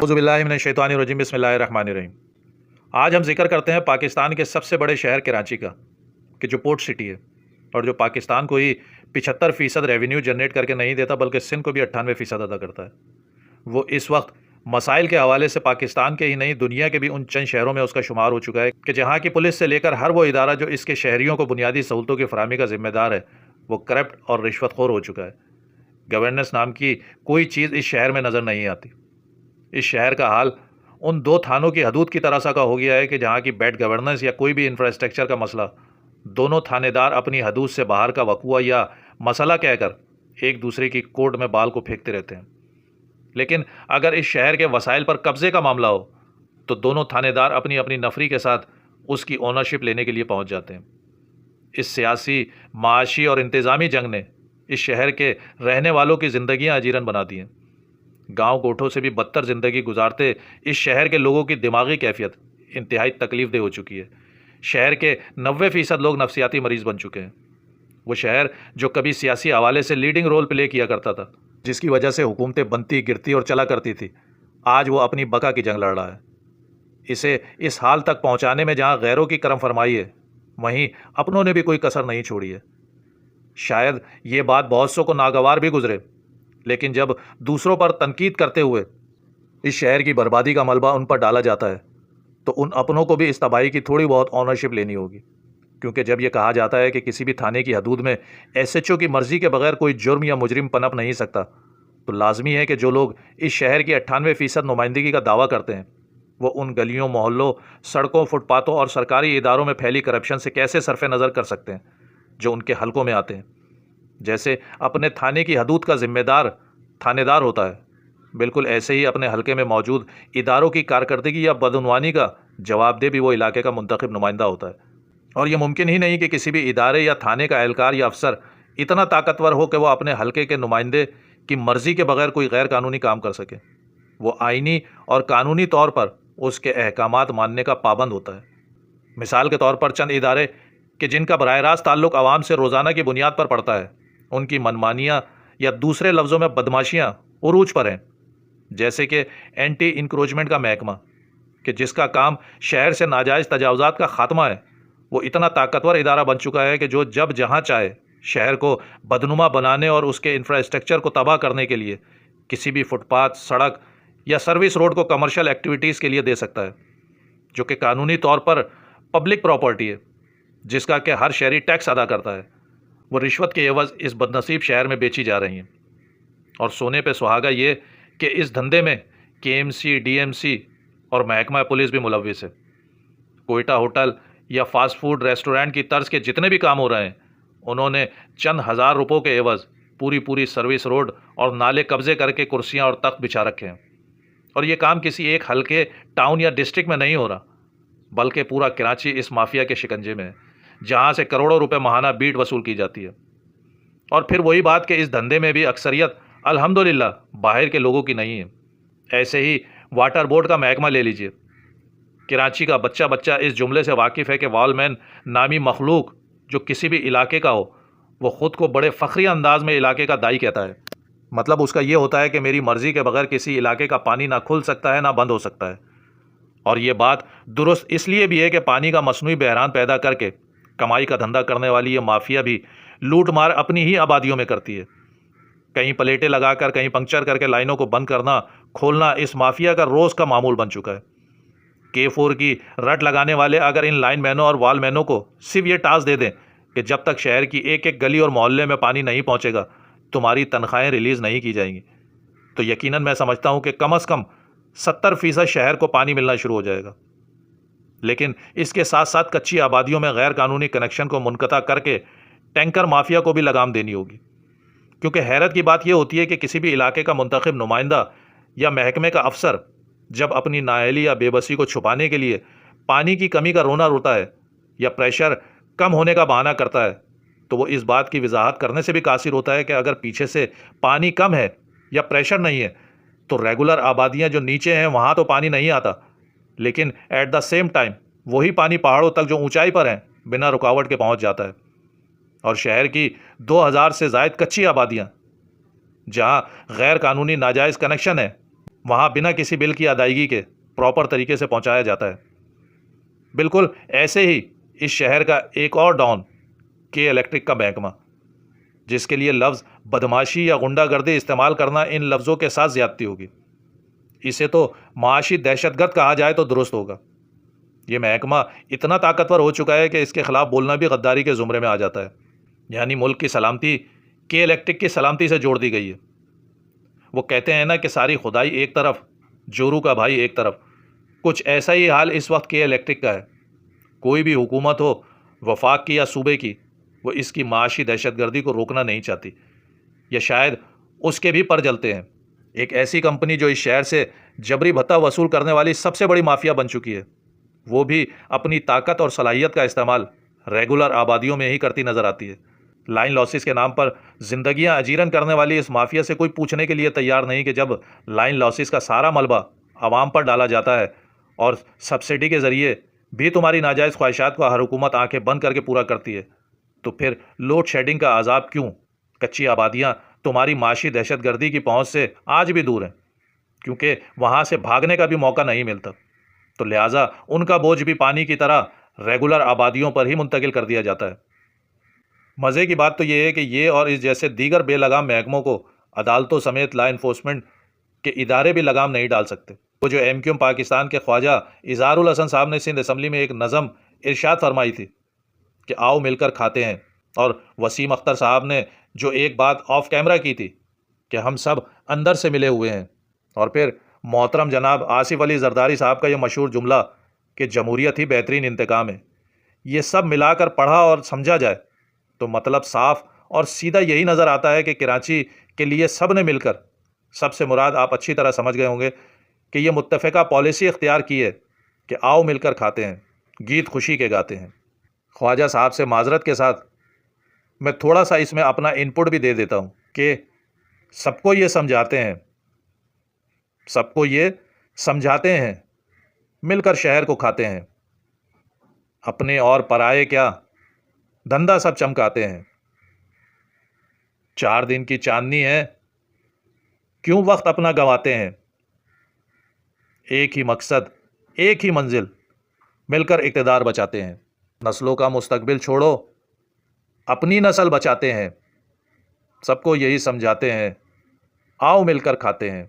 اعوذ باللہ من الشیطان الرجیم، بسم اللہ الرحمن الرحیم۔ آج ہم ذکر کرتے ہیں پاکستان کے سب سے بڑے شہر کراچی کا، کہ جو پورٹ سٹی ہے اور جو پاکستان کو ہی 75% ریونیو جنریٹ کر کے نہیں دیتا بلکہ سندھ کو بھی 98% ادا کرتا ہے۔ وہ اس وقت مسائل کے حوالے سے پاکستان کے ہی نہیں دنیا کے بھی ان چند شہروں میں اس کا شمار ہو چکا ہے کہ جہاں کی پولیس سے لے کر ہر وہ ادارہ جو اس کے شہریوں کو بنیادی سہولتوں کی فراہمی کا ذمہ دار ہے وہ کرپٹ اور رشوت خور ہو چکا ہے۔ گورننس نام کی کوئی چیز اس شہر میں نظر نہیں آتی۔ اس شہر کا حال ان دو تھانوں کی حدود کی طرح سا کا ہو گیا ہے کہ جہاں کی بیڈ گورننس یا کوئی بھی انفراسٹرکچر کا مسئلہ دونوں تھانے دار اپنی حدود سے باہر کا وقوع یا مسئلہ کہہ کر ایک دوسرے کی کورٹ میں بال کو پھینکتے رہتے ہیں۔ لیکن اگر اس شہر کے وسائل پر قبضے کا معاملہ ہو تو دونوں تھانے دار اپنی اپنی نفری کے ساتھ اس کی اونرشپ لینے کے لیے پہنچ جاتے ہیں۔ اس سیاسی، معاشی اور انتظامی جنگ نے اس شہر کے رہنے والوں کی زندگیاں اجیرن بنا دی ہیں۔ گاؤں کوٹھوں سے بھی بدتر زندگی گزارتے اس شہر کے لوگوں کی دماغی کیفیت انتہائی تکلیف دہ ہو چکی ہے۔ شہر کے 90% لوگ نفسیاتی مریض بن چکے ہیں۔ وہ شہر جو کبھی سیاسی حوالے سے لیڈنگ رول پلے کیا کرتا تھا، جس کی وجہ سے حکومتیں بنتی گرتی اور چلا کرتی تھی، آج وہ اپنی بقا کی جنگ لڑ رہا ہے۔ اسے اس حال تک پہنچانے میں جہاں غیروں کی کرم فرمائی ہے وہیں اپنوں نے بھی کوئی کسر نہیں چھوڑی ہے۔ شاید یہ بات بہت سو کو ناگوار بھی گزرے، لیکن جب دوسروں پر تنقید کرتے ہوئے اس شہر کی بربادی کا ملبہ ان پر ڈالا جاتا ہے تو ان اپنوں کو بھی اس تباہی کی تھوڑی بہت اونرشپ لینی ہوگی، کیونکہ جب یہ کہا جاتا ہے کہ کسی بھی تھانے کی حدود میں ایس ایچ او کی مرضی کے بغیر کوئی جرم یا مجرم پنپ نہیں سکتا، تو لازمی ہے کہ جو لوگ اس شہر کی 98% نمائندگی کا دعویٰ کرتے ہیں وہ ان گلیوں، محلوں، سڑکوں، فٹ پاتھوں اور سرکاری اداروں میں پھیلی کرپشن سے کیسے صرف نظر کر سکتے ہیں جو ان کے حلقوں میں آتے ہیں۔ جیسے اپنے تھانے کی حدود کا ذمہ دار تھانے دار ہوتا ہے، بالکل ایسے ہی اپنے حلقے میں موجود اداروں کی کارکردگی یا بدعنوانی کا جواب دہ بھی وہ علاقے کا منتخب نمائندہ ہوتا ہے۔ اور یہ ممکن ہی نہیں کہ کسی بھی ادارے یا تھانے کا اہلکار یا افسر اتنا طاقتور ہو کہ وہ اپنے حلقے کے نمائندے کی مرضی کے بغیر کوئی غیر قانونی کام کر سکے۔ وہ آئینی اور قانونی طور پر اس کے احکامات ماننے کا پابند ہوتا ہے۔ مثال کے طور پر چند ادارے کہ جن کا براہ راست تعلق عوام سے روزانہ کی بنیاد پر پڑتا ہے، ان کی منمانیاں یا دوسرے لفظوں میں بدماشیاں عروج پر ہیں، جیسے کہ اینٹی انکروچمنٹ کا محکمہ، کہ جس کا کام شہر سے ناجائز تجاوزات کا خاتمہ ہے۔ وہ اتنا طاقتور ادارہ بن چکا ہے کہ جو جب جہاں چاہے شہر کو بدنما بنانے اور اس کے انفراسٹرکچر کو تباہ کرنے کے لیے کسی بھی فٹ پاتھ، سڑک یا سروس روڈ کو کمرشل ایکٹیویٹیز کے لیے دے سکتا ہے، جو کہ قانونی طور پر پبلک پراپرٹی ہے، جس کا کہ ہر شہری ٹیکس ادا کرتا ہے۔ وہ رشوت کے عوض اس بدنصیب شہر میں بیچی جا رہی ہیں۔ اور سونے پہ سہاگا یہ کہ اس دھندے میں K M C, D M C اور محکمہ پولیس بھی ملوث ہے۔ کوئٹہ ہوٹل یا فاسٹ فوڈ ریسٹورینٹ کی طرز کے جتنے بھی کام ہو رہے ہیں، انہوں نے چند ہزار روپوں کے عوض پوری سروس روڈ اور نالے قبضے کر کے کرسیاں اور تخت بچھا رکھے ہیں۔ اور یہ کام کسی ایک حلقے، ٹاؤن یا ڈسٹرکٹ میں نہیں ہو رہا، بلکہ پورا کراچی اس مافیا کے شکنجے میں ہے، جہاں سے کروڑوں روپے ماہانہ بیٹ وصول کی جاتی ہے۔ اور پھر وہی بات کہ اس دھندے میں بھی اکثریت الحمدللہ باہر کے لوگوں کی نہیں ہے۔ ایسے ہی واٹر بورڈ کا محکمہ لے لیجئے۔ کراچی کا بچہ اس جملے سے واقف ہے کہ وال مین نامی مخلوق جو کسی بھی علاقے کا ہو، وہ خود کو بڑے فخری انداز میں علاقے کا دائی کہتا ہے۔ مطلب اس کا یہ ہوتا ہے کہ میری مرضی کے بغیر کسی علاقے کا پانی نہ کھل سکتا ہے نہ بند ہو سکتا ہے۔ اور یہ بات درست اس لیے بھی ہے کہ پانی کا مصنوعی بحران پیدا کر کے کمائی کا دھندا کرنے والی یہ مافیا بھی لوٹ مار اپنی ہی آبادیوں میں کرتی ہے۔ کہیں پلیٹیں لگا کر، کہیں پنکچر کر کے لائنوں کو بند کرنا کھولنا اس مافیا کا روز کا معمول بن چکا ہے۔ K4 کی رٹ لگانے والے اگر ان لائن مینوں اور وال مینوں کو صرف یہ ٹاسک دے دیں کہ جب تک شہر کی ایک ایک گلی اور محلے میں پانی نہیں پہنچے گا تمہاری تنخواہیں ریلیز نہیں کی جائیں گی، تو یقیناً میں سمجھتا ہوں کہ کم از کم 70% شہر کو پانی ملنا شروع ہو جائے گا۔ لیکن اس کے ساتھ ساتھ کچی آبادیوں میں غیر قانونی کنیکشن کو منقطع کر کے ٹینکر مافیا کو بھی لگام دینی ہوگی، کیونکہ حیرت کی بات یہ ہوتی ہے کہ کسی بھی علاقے کا منتخب نمائندہ یا محکمے کا افسر جب اپنی نااہلی یا بے بسی کو چھپانے کے لیے پانی کی کمی کا رونا روتا ہے یا پریشر کم ہونے کا بہانہ کرتا ہے تو وہ اس بات کی وضاحت کرنے سے بھی قاصر ہوتا ہے کہ اگر پیچھے سے پانی کم ہے یا پریشر نہیں ہے تو ریگولر آبادیاں جو نیچے ہیں وہاں تو پانی نہیں آتا، لیکن ایٹ دا سیم ٹائم وہی پانی پہاڑوں تک جو اونچائی پر ہیں بنا رکاوٹ کے پہنچ جاتا ہے۔ اور شہر کی 2000 سے زائد کچی آبادیاں جہاں غیر قانونی ناجائز کنیکشن ہے وہاں بنا کسی بل کی ادائیگی کے پراپر طریقے سے پہنچایا جاتا ہے۔ بالکل ایسے ہی اس شہر کا ایک اور ڈاؤن کے الیکٹرک کا محکمہ، جس کے لیے لفظ بدماشی یا غنڈہ گردی استعمال کرنا ان لفظوں کے ساتھ زیادتی ہوگی، اسے تو معاشی دہشت گرد کہا جائے تو درست ہوگا۔ یہ محکمہ اتنا طاقتور ہو چکا ہے کہ اس کے خلاف بولنا بھی غداری کے زمرے میں آ جاتا ہے۔ یعنی ملک کی سلامتی کے الیکٹرک کی سلامتی سے جوڑ دی گئی ہے۔ وہ کہتے ہیں نا کہ ساری خدائی ایک طرف، جورو کا بھائی ایک طرف۔ کچھ ایسا ہی حال اس وقت کے الیکٹرک کا ہے۔ کوئی بھی حکومت ہو، وفاق کی یا صوبے کی، وہ اس کی معاشی دہشت گردی کو روکنا نہیں چاہتی، یا شاید اس کے بھی پر جلتے ہیں۔ ایک ایسی کمپنی جو اس شہر سے جبری بھتہ وصول کرنے والی سب سے بڑی مافیا بن چکی ہے، وہ بھی اپنی طاقت اور صلاحیت کا استعمال ریگولر آبادیوں میں ہی کرتی نظر آتی ہے۔ لائن لاسز کے نام پر زندگیاں اجیرن کرنے والی اس مافیا سے کوئی پوچھنے کے لیے تیار نہیں کہ جب لائن لاسز کا سارا ملبہ عوام پر ڈالا جاتا ہے اور سبسڈی کے ذریعے بھی تمہاری ناجائز خواہشات کو ہر حکومت آنکھیں بند کر کے پورا کرتی ہے، تو پھر لوڈ شیڈنگ کا عذاب کیوں؟ کچی آبادیاں تمہاری معاشی دہشت گردی کی پہنچ سے آج بھی دور ہیں، کیونکہ وہاں سے بھاگنے کا بھی موقع نہیں ملتا، تو لہٰذا ان کا بوجھ بھی پانی کی طرح ریگولر آبادیوں پر ہی منتقل کر دیا جاتا ہے۔ مزے کی بات تو یہ ہے کہ یہ اور اس جیسے دیگر بے لگام محکموں کو عدالتوں سمیت لا انفورسمنٹ کے ادارے بھی لگام نہیں ڈال سکتے۔ وہ جو ایم کیو ایم پاکستان کے خواجہ اظہار الحسن صاحب نے سندھ اسمبلی میں ایک نظم ارشاد فرمائی تھی کہ آؤ مل کر کھاتے ہیں، اور وسیم اختر صاحب نے جو ایک بات آف کیمرہ کی تھی کہ ہم سب اندر سے ملے ہوئے ہیں، اور پھر محترم جناب آصف علی زرداری صاحب کا یہ مشہور جملہ کہ جمہوریت ہی بہترین انتقام ہے، یہ سب ملا کر پڑھا اور سمجھا جائے تو مطلب صاف اور سیدھا یہی نظر آتا ہے کہ کراچی کے لیے سب نے مل کر، سب سے مراد آپ اچھی طرح سمجھ گئے ہوں گے کہ یہ متفقہ پالیسی اختیار کی ہے کہ آؤ مل کر کھاتے ہیں، گیت خوشی کے گاتے ہیں۔ خواجہ صاحب سے معذرت کے ساتھ میں تھوڑا سا اس میں اپنا ان پٹ بھی دے دیتا ہوں کہ سب کو یہ سمجھاتے ہیں، مل کر شہر کو کھاتے ہیں، اپنے اور پرائے کیا دھندا سب چمکاتے ہیں، 4 دن کی چاندنی ہے کیوں وقت اپنا گنواتے ہیں، ایک ہی مقصد ایک ہی منزل مل کر اقتدار بچاتے ہیں، نسلوں کا مستقبل چھوڑو اپنی نسل بچاتے ہیں، سب کو یہی سمجھاتے ہیں، آؤ مل کر کھاتے ہیں۔